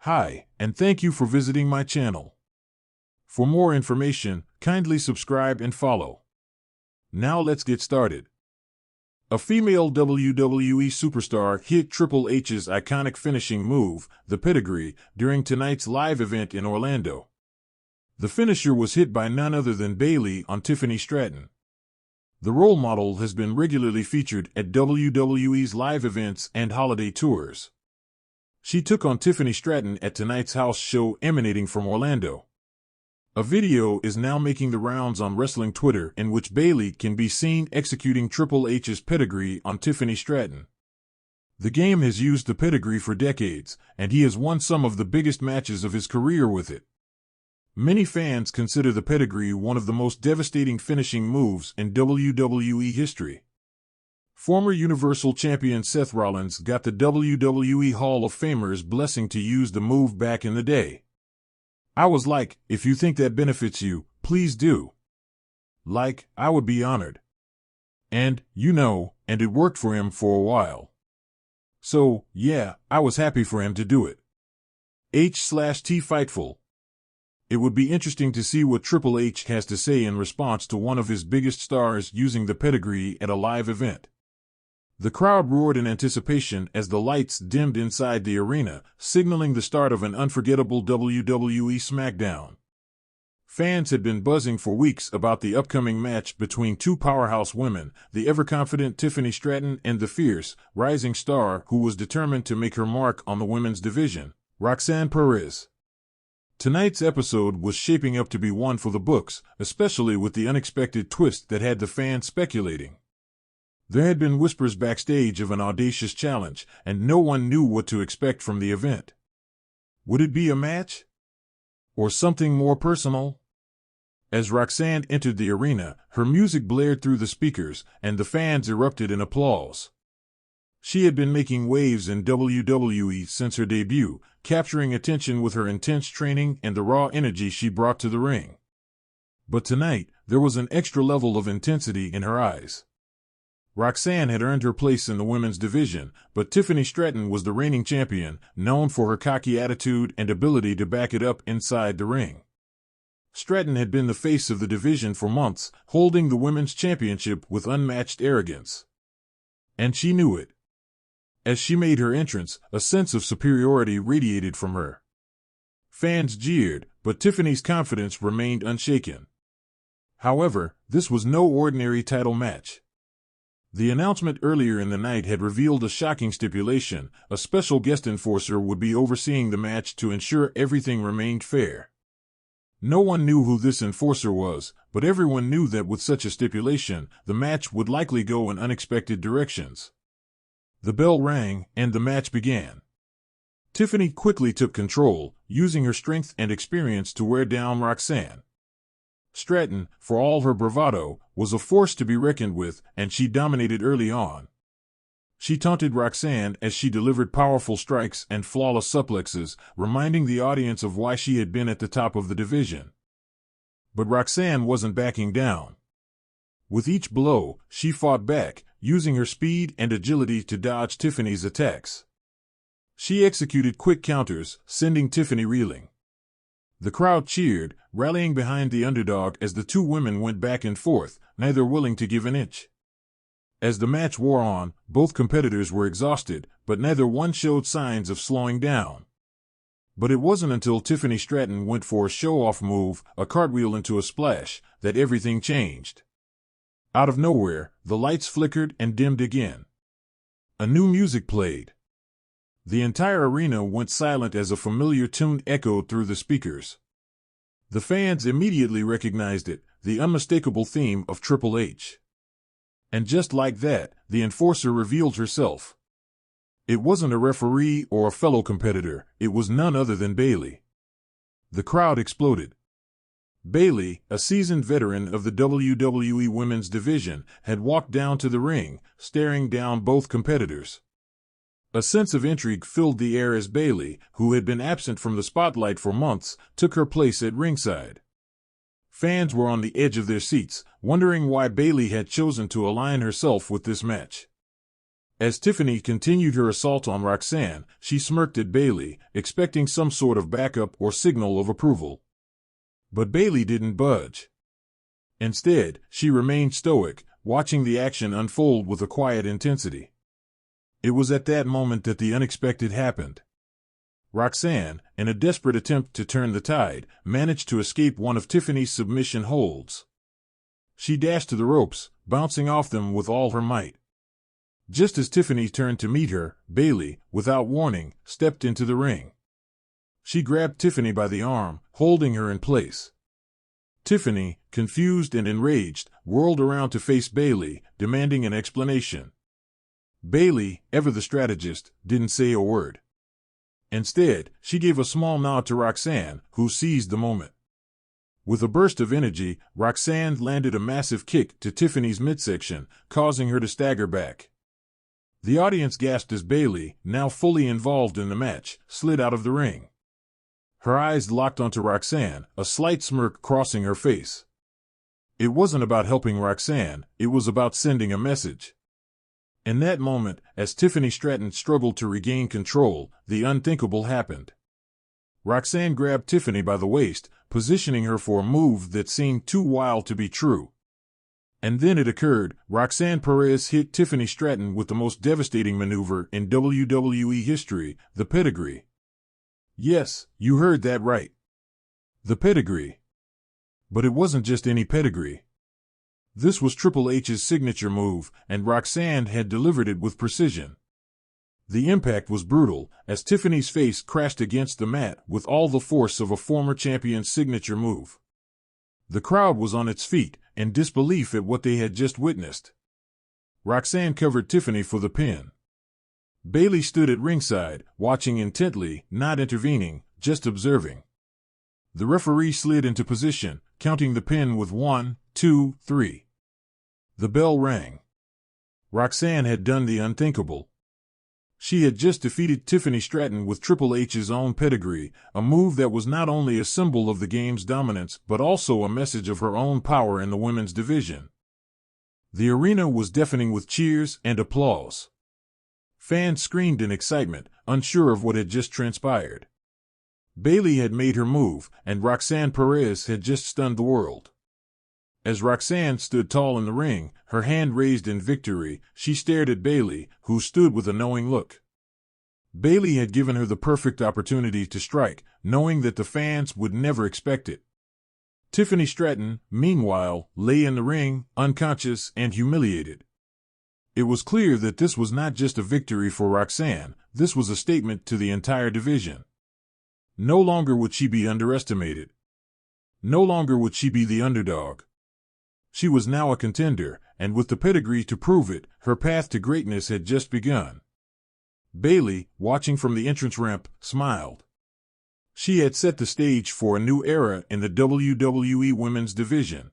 Hi, and thank you for visiting my channel. For more information, kindly subscribe and follow. Now let's get started. A female WWE superstar hit Triple H's iconic finishing move, the pedigree, during tonight's live event in Orlando. The finisher was hit by none other than Bayley on Tiffany Stratton. The role model has been regularly featured at WWE's live events and holiday tours. She took on Tiffany Stratton at tonight's house show emanating from Orlando. A video is now making the rounds on wrestling Twitter in which Bayley can be seen executing Triple H's pedigree on Tiffany Stratton. The game has used the pedigree for decades, and he has won some of the biggest matches of his career with it. Many fans consider the pedigree one of the most devastating finishing moves in WWE history. Former Universal Champion Seth Rollins got the WWE Hall of Famer's blessing to use the move back in the day. I was like, if you think that benefits you, please do. Like, I would be honored. And it worked for him for a while. So, yeah, I was happy for him to do it. H/T Fightful. It would be interesting to see what Triple H has to say in response to one of his biggest stars using the pedigree at a live event. The crowd roared in anticipation as the lights dimmed inside the arena, signaling the start of an unforgettable WWE SmackDown. Fans had been buzzing for weeks about the upcoming match between two powerhouse women, the ever-confident Tiffany Stratton and the fierce, rising star who was determined to make her mark on the women's division, Roxanne Perez. Tonight's episode was shaping up to be one for the books, especially with the unexpected twist that had the fans speculating. There had been whispers backstage of an audacious challenge, and no one knew what to expect from the event. Would it be a match? Or something more personal? As Roxanne entered the arena, her music blared through the speakers, and the fans erupted in applause. She had been making waves in WWE since her debut, capturing attention with her intense training and the raw energy she brought to the ring. But tonight, there was an extra level of intensity in her eyes. Roxanne had earned her place in the women's division, but Tiffany Stratton was the reigning champion, known for her cocky attitude and ability to back it up inside the ring. Stratton had been the face of the division for months, holding the women's championship with unmatched arrogance. And she knew it. As she made her entrance, a sense of superiority radiated from her. Fans jeered, but Tiffany's confidence remained unshaken. However, this was no ordinary title match. The announcement earlier in the night had revealed a shocking stipulation: a special guest enforcer would be overseeing the match to ensure everything remained fair. No one knew who this enforcer was, but everyone knew that with such a stipulation, the match would likely go in unexpected directions. The bell rang, and the match began. Tiffany quickly took control, using her strength and experience to wear down Roxanne. Stratton, for all her bravado, was a force to be reckoned with, and she dominated early on. She taunted Roxanne as she delivered powerful strikes and flawless suplexes, reminding the audience of why she had been at the top of the division. But Roxanne wasn't backing down. With each blow, she fought back, using her speed and agility to dodge Tiffany's attacks. She executed quick counters, sending Tiffany reeling. The crowd cheered, rallying behind the underdog as the two women went back and forth, neither willing to give an inch. As the match wore on, both competitors were exhausted, but neither one showed signs of slowing down. But it wasn't until Tiffany Stratton went for a show-off move, a cartwheel into a splash, that everything changed. Out of nowhere, the lights flickered and dimmed again. A new music played. The entire arena went silent as a familiar tune echoed through the speakers. The fans immediately recognized it, the unmistakable theme of Triple H. And just like that, the enforcer revealed herself. It wasn't a referee or a fellow competitor, it was none other than Bayley. The crowd exploded. Bayley, a seasoned veteran of the WWE Women's Division, had walked down to the ring, staring down both competitors. A sense of intrigue filled the air as Bayley, who had been absent from the spotlight for months, took her place at ringside. Fans were on the edge of their seats, wondering why Bayley had chosen to align herself with this match. As Tiffany continued her assault on Roxanne, she smirked at Bayley, expecting some sort of backup or signal of approval. But Bayley didn't budge. Instead, she remained stoic, watching the action unfold with a quiet intensity. It was at that moment that the unexpected happened. Roxanne, in a desperate attempt to turn the tide, managed to escape one of Tiffany's submission holds. She dashed to the ropes, bouncing off them with all her might. Just as Tiffany turned to meet her, Bayley, without warning, stepped into the ring. She grabbed Tiffany by the arm, holding her in place. Tiffany, confused and enraged, whirled around to face Bayley, demanding an explanation. Bayley, ever the strategist, didn't say a word. Instead, she gave a small nod to Roxanne, who seized the moment. With a burst of energy, Roxanne landed a massive kick to Tiffany's midsection, causing her to stagger back. The audience gasped as Bayley, now fully involved in the match, slid out of the ring. Her eyes locked onto Roxanne, a slight smirk crossing her face. It wasn't about helping Roxanne, it was about sending a message. In that moment, as Tiffany Stratton struggled to regain control, the unthinkable happened. Roxanne grabbed Tiffany by the waist, positioning her for a move that seemed too wild to be true. And then it occurred. Roxanne Perez hit Tiffany Stratton with the most devastating maneuver in WWE history, the pedigree. Yes, you heard that right. The pedigree. But it wasn't just any pedigree. This was Triple H's signature move, and Roxanne had delivered it with precision. The impact was brutal, as Tiffany's face crashed against the mat with all the force of a former champion's signature move. The crowd was on its feet, in disbelief at what they had just witnessed. Roxanne covered Tiffany for the pin. Bayley stood at ringside, watching intently, not intervening, just observing. The referee slid into position, counting the pin with 1, 2, 3. The bell rang. Roxanne had done the unthinkable. She had just defeated Tiffany Stratton with Triple H's own pedigree, a move that was not only a symbol of the game's dominance but also a message of her own power in the women's division. The arena was deafening with cheers and applause. Fans screamed in excitement, unsure of what had just transpired. Bayley had made her move, and Roxanne Perez had just stunned the world. As Roxanne stood tall in the ring, her hand raised in victory, she stared at Bayley, who stood with a knowing look. Bayley had given her the perfect opportunity to strike, knowing that the fans would never expect it. Tiffany Stratton, meanwhile, lay in the ring, unconscious and humiliated. It was clear that this was not just a victory for Roxanne, this was a statement to the entire division. No longer would she be underestimated. No longer would she be the underdog. She was now a contender, and with the pedigree to prove it, her path to greatness had just begun. Bayley, watching from the entrance ramp, smiled. She had set the stage for a new era in the WWE Women's Division.